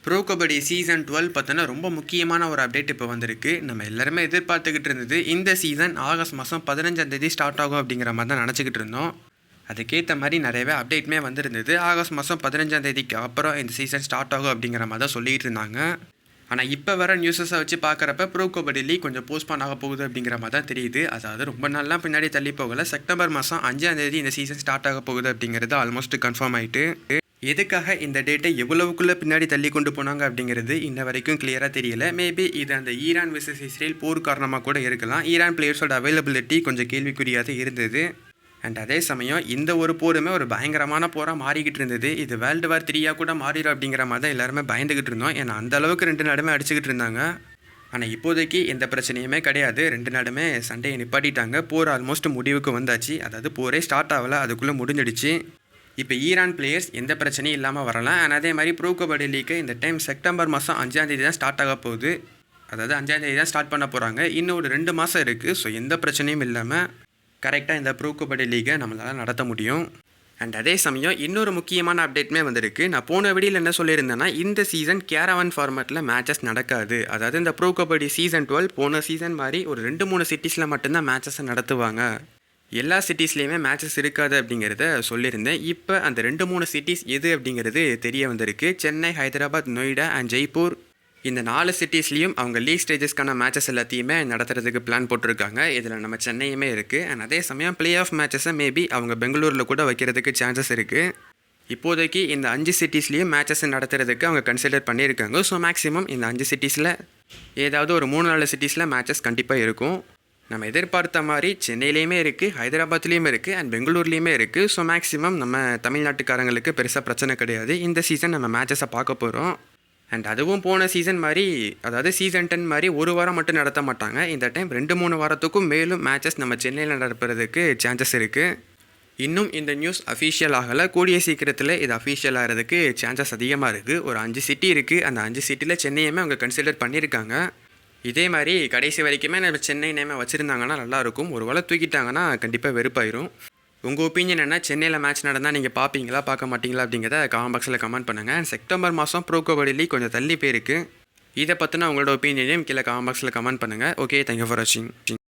Bro kabaddi season 12 பார்த்தோன்னா ரொம்ப முக்கியமான ஒரு அப்டேட் இப்போ வந்திருக்கு. நம்ம எல்லாருமே எதிர்பார்த்துக்கிட்டு இருந்தது இந்த சீசன் ஆகஸ்ட் மாதம் 15ஆம் தேதி ஸ்டார்ட் ஆகும் அப்படிங்கிற மாதிரி தான் நினச்சிக்கிட்டு இருந்தோம். அதுக்கேற்ற மாதிரி நிறையவே அப்டேட்டுமே வந்திருந்தது. ஆகஸ்ட் மாதம் 15ஆம் தேதிக்கு அப்புறம் இந்த சீசன் ஸ்டார்ட் ஆகும் அப்படிங்கிற மாதிரி தான் சொல்லிகிட்டு இருந்தாங்க. ஆனால் இப்போ வர நியூஸஸை வச்சு பார்க்குறப்ப ப்ரோ கபடி லீக் கொஞ்சம் போஸ்ட்பான் ஆக போகுது அப்படிங்கிற மாதிரி தான் தெரியுது. அதாவது ரொம்ப நாள்லாம் பின்னாடி தள்ளி போகலை. செப்டம்பர் மாதம் 5ஆம் தேதி இந்த சீசன் ஸ்டார்ட் ஆக போகுது அப்படிங்கிறது ஆல்மோஸ்ட் கன்ஃபார்ம் ஆகிட்டு, எதுக்காக இந்த டேட்டை எவ்வளவுக்குள்ளே பின்னாடி தள்ளி கொண்டு போனாங்க அப்படிங்கிறது இன்ன வரைக்கும் கிளியராக தெரியல. மேபி இது அந்த ஈரான் விசஸ் இஸ்ரேல் போர் காரணமாக கூட இருக்கலாம். ஈரான் பிளேயர்ஸோட அவைலபிலிட்டி கொஞ்சம் கேள்விக்குறியாக இருந்தது. அண்ட் அதே சமயம் இந்த ஒரு போருமே ஒரு பயங்கரமான போராக மாறிக்கிட்டு இருந்தது. இது வேர்ல்டு வார் 3 கூட மாறிடும் அப்படிங்கிற மாதிரி தான் எல்லாருமே பயந்துக்கிட்டு இருந்தோம். ஏன்னா அந்த அளவுக்கு ரெண்டு நாடுமே அடிச்சுக்கிட்டு இருந்தாங்க. ஆனால் இப்போதைக்கு எந்த பிரச்சனையுமே கிடையாது. ரெண்டு நாடுமே சண்டையை நிப்பாட்டிட்டாங்க. போர் ஆல்மோஸ்ட் முடிவுக்கு வந்தாச்சு. அதாவது போரே ஸ்டார்ட் ஆகலை, அதுக்குள்ளே முடிஞ்சிடுச்சு. இப்போ ஈரான் பிளேயர்ஸ் எந்த பிரச்சனையும் இல்லாமல் வரலாம். அண்ட் அதே மாதிரி ப்ரோ கபடி லீக்கு இந்த டைம் செப்டம்பர் மாதம் 5ஆம் தேதி தான் ஸ்டார்ட் ஆக போகுது. அதாவது 5ஆம் தேதி தான் ஸ்டார்ட் பண்ண போகிறாங்க. இன்னும் ஒரு 2 மாதம் இருக்குது. ஸோ எந்த பிரச்சனையும் இல்லாமல் கரெக்டாக இந்த ப்ரோ கபடி லீகை நம்மளால் நடத்த முடியும். அண்ட் அதே சமயம் இன்னொரு முக்கியமான அப்டேட்டுமே வந்திருக்கு. நான் போன வீடியோவில் என்ன சொல்லியிருந்தேன்னா, இந்த சீசன் கேரவன் ஃபார்மேட்டில் மேட்சஸ் நடக்காது. அதாவது இந்த ப்ரோ கபடி சீசன் 12 போன சீசன் மாதிரி ஒரு 2-3 சிட்டிஸில் மட்டும்தான் மேட்சஸை நடத்துவாங்க. எல்லா சிட்டிஸ்லேயுமே மேட்சஸ் இருக்காது அப்படிங்கிறத சொல்லியிருந்தேன். இப்போ அந்த 2-3 சிட்டிஸ் எது அப்படிங்கிறது தெரிய வந்திருக்கு. சென்னை, ஹைதராபாத், நொய்டா அண்ட் ஜெய்ப்பூர், இந்த 4 சிட்டிஸ்லேயும் அவங்க லீக் ஸ்டேஜஸ்க்கான மேட்சஸ் எல்லாத்தையுமே நடத்துறதுக்கு பிளான் போட்டிருக்காங்க. இதில் நம்ம சென்னையுமே இருக்குது. அண்ட் அதே சமயம் பிளே ஆஃப் மேட்சஸை மேபி அவங்க பெங்களூரில் கூட வைக்கிறதுக்கு சான்சஸ் இருக்குது. இப்போதைக்கு இந்த 5 சிட்டிஸ்லேயும் மேட்சஸ் நடத்துறதுக்கு அவங்க கன்சிடர் பண்ணியிருக்காங்க. ஸோ மேக்ஸிமம் இந்த 5 சிட்டிஸில் ஏதாவது ஒரு 3-4 சிட்டிஸில் மேட்சஸ் கண்டிப்பாக இருக்கும். நம்ம எதிர்பார்த்த மாதிரி சென்னையிலையுமே இருக்குது, ஹைதராபாத்லேயுமே இருக்குது அண்ட் பெங்களூர்லேயுமே இருக்குது. ஸோ மேக்ஸிமம் நம்ம தமிழ்நாட்டுக்காரங்களுக்கு பெருசாக பிரச்சனை கிடையாது. இந்த சீசன் நம்ம மேட்சஸை பார்க்க போகிறோம். அண்ட் அதுவும் போன சீசன் மாதிரி, அதாவது சீசன் 10 மாதிரி ஒரு வாரம் மட்டும் நடத்த மாட்டாங்க. இந்த டைம் 2-3 வாரத்துக்கும் மேலும் மேட்சஸ் நம்ம சென்னையில் நடப்பதற்கு சான்சஸ் இருக்குது. இன்னும் இந்த நியூஸ் அஃபீஷியல் ஆகலை. கூடிய சீக்கிரத்தில் இது அஃபீஷியல் ஆகிறதுக்கு சான்சஸ் அதிகமாக இருக்குது. ஒரு 5 சிட்டி இருக்குது. அந்த 5 சிட்டியில் சென்னையுமே அவங்க கன்சிடர் பண்ணியிருக்காங்க. இதே மாதிரி கடைசி வரைக்குமே நம்ம சென்னை நேமை வச்சுருந்தாங்கன்னா நல்லாயிருக்கும். ஒரு வேளை தூக்கிட்டாங்கன்னா கண்டிப்பாக வெறுப்பாயிரும். உங்கள் ஒப்பீனியன் என்ன? சென்னையில் மேட்ச் நடந்தால் நீங்கள் பார்ப்பீங்களா, பார்க்க மாட்டீங்களா அப்படிங்கிறத கமெண்ட் பாக்ஸில் கமெண்ட் பண்ணுங்கள். செப்டம்பர் மாதம் ப்ரோ கபடி லீக் கொஞ்சம் தள்ளி போயிருக்கு. இதை பற்றின உங்களோட ஒப்பீனியனையும் கீழே கமெண்ட் பாக்ஸில் கமெண்ட் பண்ணுங்கள். ஓகே, தேங்க்யூ ஃபார் வாட்சிங்.